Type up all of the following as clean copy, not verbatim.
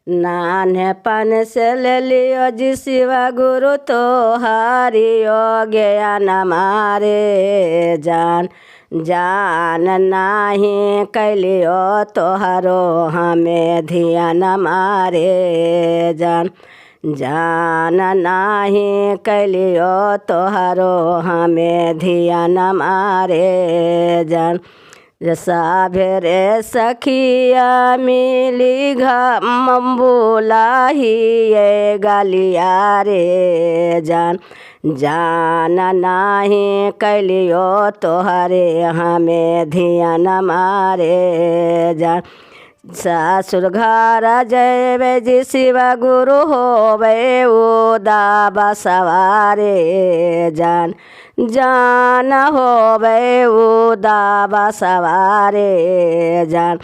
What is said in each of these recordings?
नान्हेपन से ले लियो जी शिव गुरु तो हरियो ज्ञान मारे जान जान नाही कैलियो तोहरो हमें ध्यान मारे जान जान नाही कैलियो तोहरो हमें ध्यान मारे जान जसा भेरे सखिया मिली घम्बुलाही ये गालिया रे जान जान नाही कैलियो तोहरे हमें ध्यान मारे जान सासुर घर जयवे जी शिव गुरु होवे उदा बसवारे जान जान होवे उदा बसवारे जान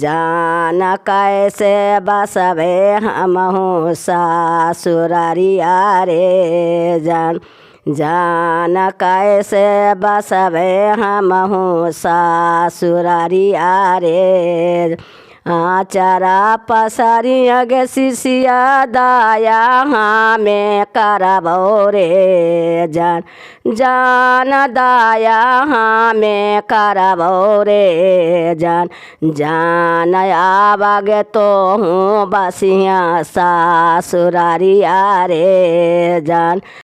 जान कैसे बसवे हमहु सासुरारिया रे जान जान कैसे बसवे हमहु सासुरारिया रे आचारा पसारी अगे शिष्या दाया हमें करबो रे जान जान दाया हमें करबो रे जान जान आवागे तो हूँ बसिया सासुरारिया रे जान